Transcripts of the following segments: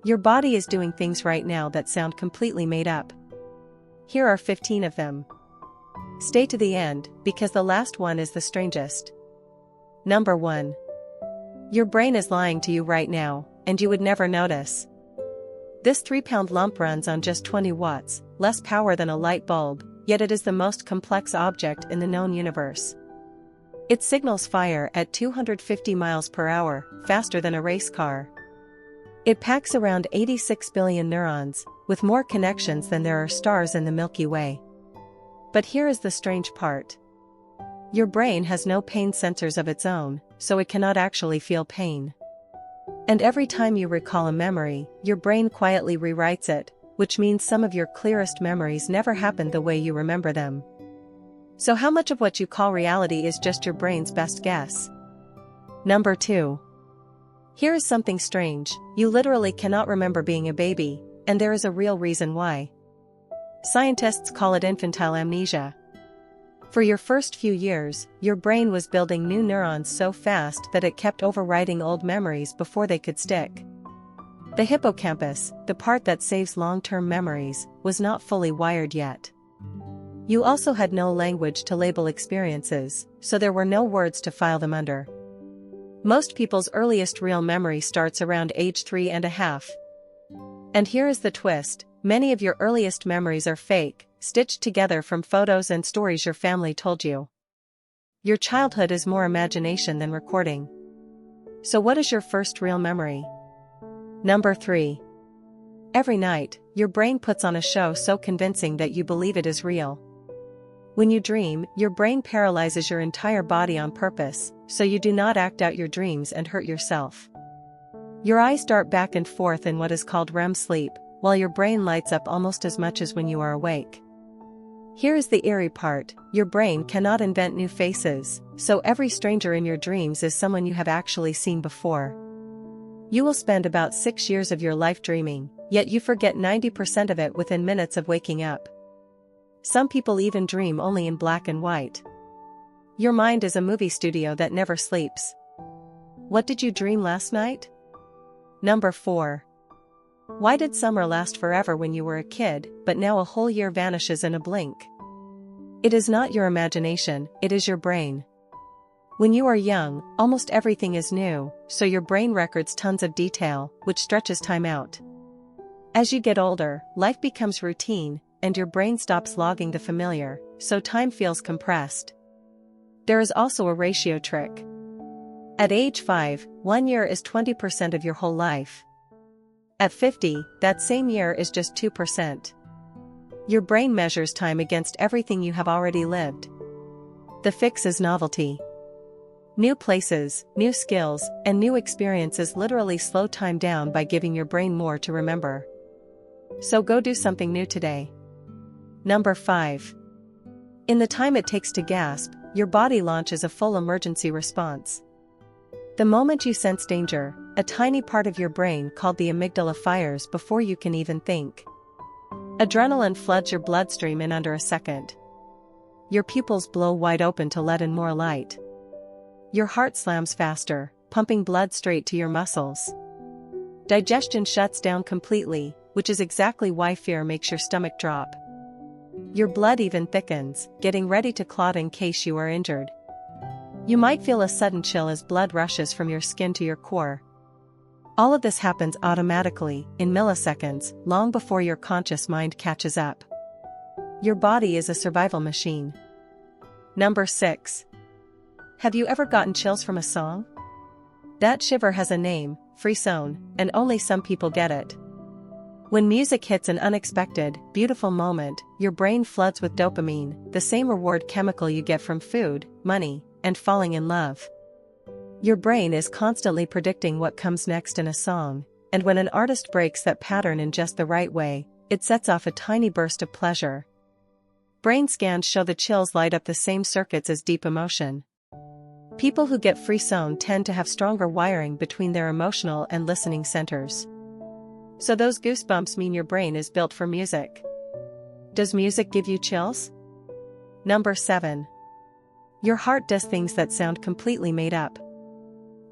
Your body is doing things right now that sound completely made up. Here are 15 of them. Stay to the end, because the last one is the strangest. Number 1. Your brain is lying to you right now, and you would never notice. This 3-pound lump runs on just 20 watts, less power than a light bulb, yet it is the most complex object in the known universe. It signals fire at 250 miles per hour, faster than a race car. It packs around 86 billion neurons, with more connections than there are stars in the Milky Way. But here is the strange part. Your brain has no pain sensors of its own, so it cannot actually feel pain. And every time you recall a memory, your brain quietly rewrites it, which means some of your clearest memories never happened the way you remember them. So how much of what you call reality is just your brain's best guess? Number 2. Here is something strange. You literally cannot remember being a baby, and there is a real reason why. Scientists call it infantile amnesia. For your first few years, your brain was building new neurons so fast that it kept overwriting old memories before they could stick. The hippocampus, the part that saves long-term memories, was not fully wired yet. You also had no language to label experiences, so there were no words to file them under. Most people's earliest real memory starts around age 3.5. And here is the twist: many of your earliest memories are fake, stitched together from photos and stories your family told you. Your childhood is more imagination than recording. So what is your first real memory? Number 3. Every night, your brain puts on a show so convincing that you believe it is real. When you dream, your brain paralyzes your entire body on purpose, so you do not act out your dreams and hurt yourself. Your eyes dart back and forth in what is called REM sleep, while your brain lights up almost as much as when you are awake. Here is the eerie part: your brain cannot invent new faces, so every stranger in your dreams is someone you have actually seen before. You will spend about 6 years of your life dreaming, yet you forget 90% of it within minutes of waking up. Some people even dream only in black and white. Your mind is a movie studio that never sleeps. What did you dream last night? Number 4. Why did summer last forever when you were a kid, but now a whole year vanishes in a blink? It is not your imagination, it is your brain. When you are young, almost everything is new, so your brain records tons of detail, which stretches time out. As you get older, life becomes routine, and your brain stops logging the familiar, so time feels compressed. There is also a ratio trick. At age 5, 1 year is 20% of your whole life. At 50, that same year is just 2%. Your brain measures time against everything you have already lived. The fix is novelty. New places, new skills, and new experiences literally slow time down by giving your brain more to remember. So go do something new today. Number 5. In the time it takes to gasp, your body launches a full emergency response. The moment you sense danger, a tiny part of your brain called the amygdala fires before you can even think. Adrenaline floods your bloodstream in under a second. Your pupils blow wide open to let in more light. Your heart slams faster, pumping blood straight to your muscles. Digestion shuts down completely, which is exactly why fear makes your stomach drop. Your blood even thickens, getting ready to clot in case you are injured. You might feel a sudden chill as blood rushes from your skin to your core. All of this happens automatically, in milliseconds, long before your conscious mind catches up. Your body is a survival machine. Number 6. Have you ever gotten chills from a song? That shiver has a name, frisson, and only some people get it. When music hits an unexpected, beautiful moment, your brain floods with dopamine, the same reward chemical you get from food, money, and falling in love. Your brain is constantly predicting what comes next in a song, and when an artist breaks that pattern in just the right way, it sets off a tiny burst of pleasure. Brain scans show the chills light up the same circuits as deep emotion. People who get frisson tend to have stronger wiring between their emotional and listening centers. So those goosebumps mean your brain is built for music. Does music give you chills? Number 7. Your heart does things that sound completely made up.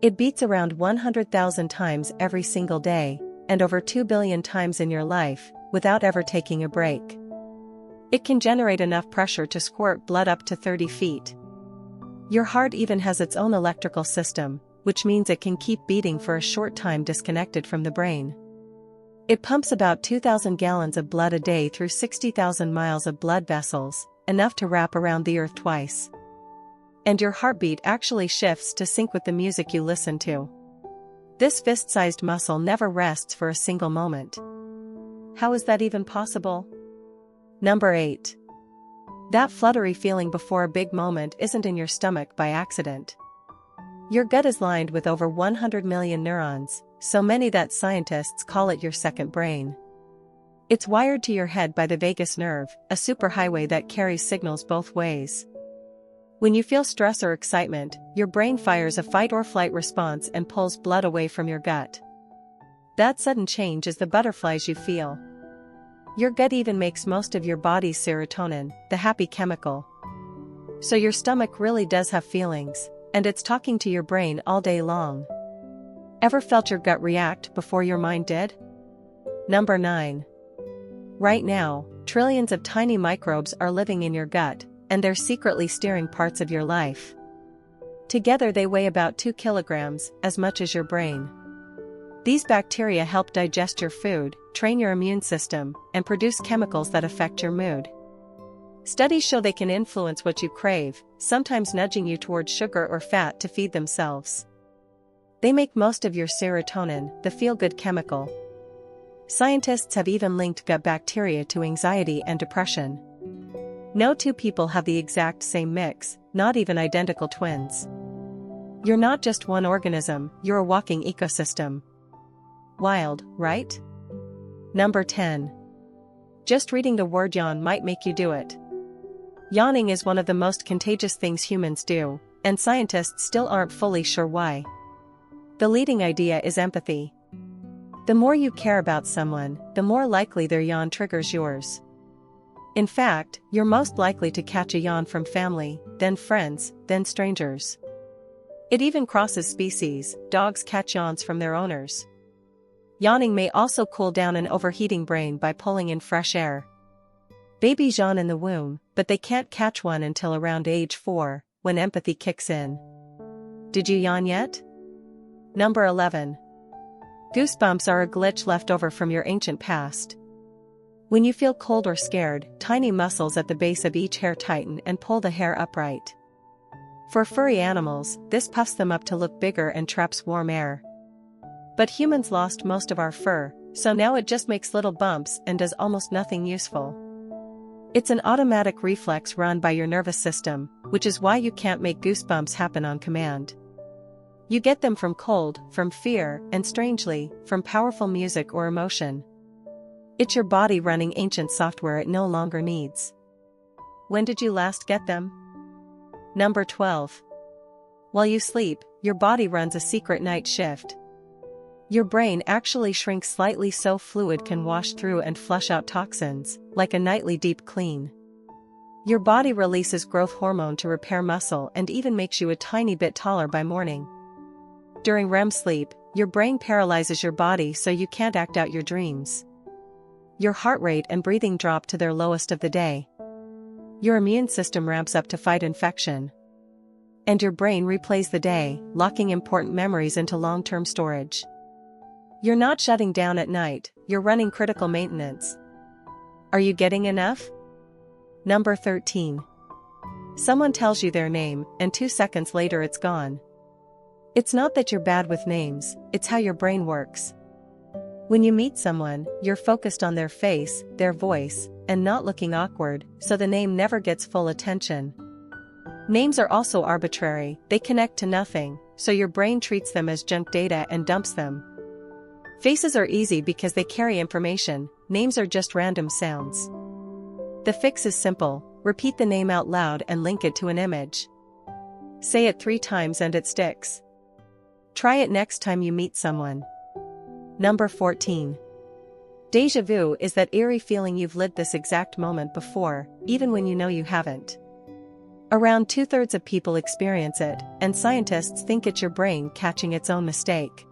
It beats around 100,000 times every single day, and over 2 billion times in your life, without ever taking a break. It can generate enough pressure to squirt blood up to 30 feet. Your heart even has its own electrical system, which means it can keep beating for a short time disconnected from the brain. It pumps about 2,000 gallons of blood a day through 60,000 miles of blood vessels, enough to wrap around the earth twice. And your heartbeat actually shifts to sync with the music you listen to. This fist-sized muscle never rests for a single moment. How is that even possible? Number 8. That fluttery feeling before a big moment isn't in your stomach by accident. Your gut is lined with over 100 million neurons, so many that scientists call it your second brain. It's wired to your head by the vagus nerve, a superhighway that carries signals both ways. When you feel stress or excitement, your brain fires a fight or flight response and pulls blood away from your gut. That sudden change is the butterflies you feel. Your gut even makes most of your body's serotonin, the happy chemical. So your stomach really does have feelings, and it's talking to your brain all day long. Ever felt your gut react before your mind did? Number 9. Right now, trillions of tiny microbes are living in your gut, and they're secretly steering parts of your life. Together they weigh about 2 kilograms, as much as your brain. These bacteria help digest your food, train your immune system, and produce chemicals that affect your mood. Studies show they can influence what you crave, sometimes nudging you towards sugar or fat to feed themselves. They make most of your serotonin, the feel-good chemical. Scientists have even linked gut bacteria to anxiety and depression. No two people have the exact same mix, not even identical twins. You're not just one organism, you're a walking ecosystem. Wild, right? Number 10. Just reading the word yawn might make you do it. Yawning is one of the most contagious things humans do, and scientists still aren't fully sure why. The leading idea is empathy. The more you care about someone, the more likely their yawn triggers yours. In fact, you're most likely to catch a yawn from family, then friends, then strangers. It even crosses species. Dogs catch yawns from their owners. Yawning may also cool down an overheating brain by pulling in fresh air. Babies yawn in the womb, but they can't catch one until around age 4, when empathy kicks in. Did you yawn yet? Number 11. Goosebumps are a glitch left over from your ancient past. When you feel cold or scared, tiny muscles at the base of each hair tighten and pull the hair upright. For furry animals, this puffs them up to look bigger and traps warm air. But humans lost most of our fur, so now it just makes little bumps and does almost nothing useful. It's an automatic reflex run by your nervous system, which is why you can't make goosebumps happen on command. You get them from cold, from fear, and strangely, from powerful music or emotion. It's your body running ancient software it no longer needs. When did you last get them? Number 12. While you sleep, your body runs a secret night shift. Your brain actually shrinks slightly so fluid can wash through and flush out toxins, like a nightly deep clean. Your body releases growth hormone to repair muscle and even makes you a tiny bit taller by morning. During REM sleep, your brain paralyzes your body so you can't act out your dreams. Your heart rate and breathing drop to their lowest of the day. Your immune system ramps up to fight infection. And your brain replays the day, locking important memories into long-term storage. You're not shutting down at night, you're running critical maintenance. Are you getting enough? Number 13. Someone tells you their name, and 2 seconds later it's gone. It's not that you're bad with names, it's how your brain works. When you meet someone, you're focused on their face, their voice, and not looking awkward, so the name never gets full attention. Names are also arbitrary, they connect to nothing, so your brain treats them as junk data and dumps them. Faces are easy because they carry information, names are just random sounds. The fix is simple: repeat the name out loud and link it to an image. Say it 3 times and it sticks. Try it next time you meet someone. Number 14. Deja vu is that eerie feeling you've lived this exact moment before, even when you know you haven't. Around 2/3 of people experience it, and scientists think it's your brain catching its own mistake.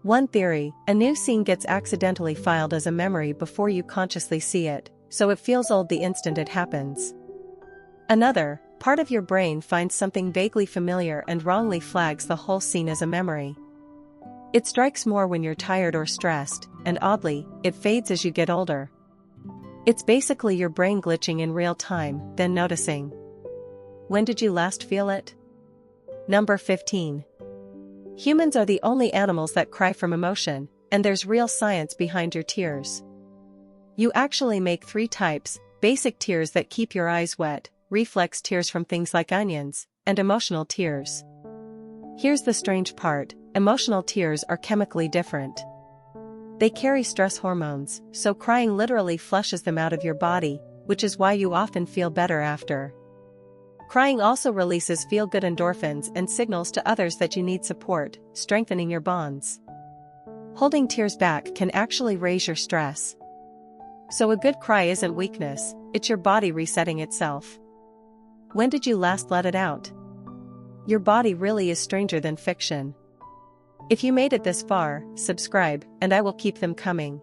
One theory, a new scene gets accidentally filed as a memory before you consciously see it, so it feels old the instant it happens. Another, part of your brain finds something vaguely familiar and wrongly flags the whole scene as a memory. It strikes more when you're tired or stressed, and oddly, it fades as you get older. It's basically your brain glitching in real time, then noticing. When did you last feel it? Number 15. Humans are the only animals that cry from emotion, and there's real science behind your tears. You actually make 3 types: basic tears that keep your eyes wet, reflex tears from things like onions, and emotional tears. Here's the strange part: emotional tears are chemically different. They carry stress hormones, so crying literally flushes them out of your body, which is why you often feel better after. Crying also releases feel-good endorphins and signals to others that you need support, strengthening your bonds. Holding tears back can actually raise your stress. So a good cry isn't weakness, it's your body resetting itself. When did you last let it out? Your body really is stranger than fiction. If you made it this far, subscribe, and I will keep them coming.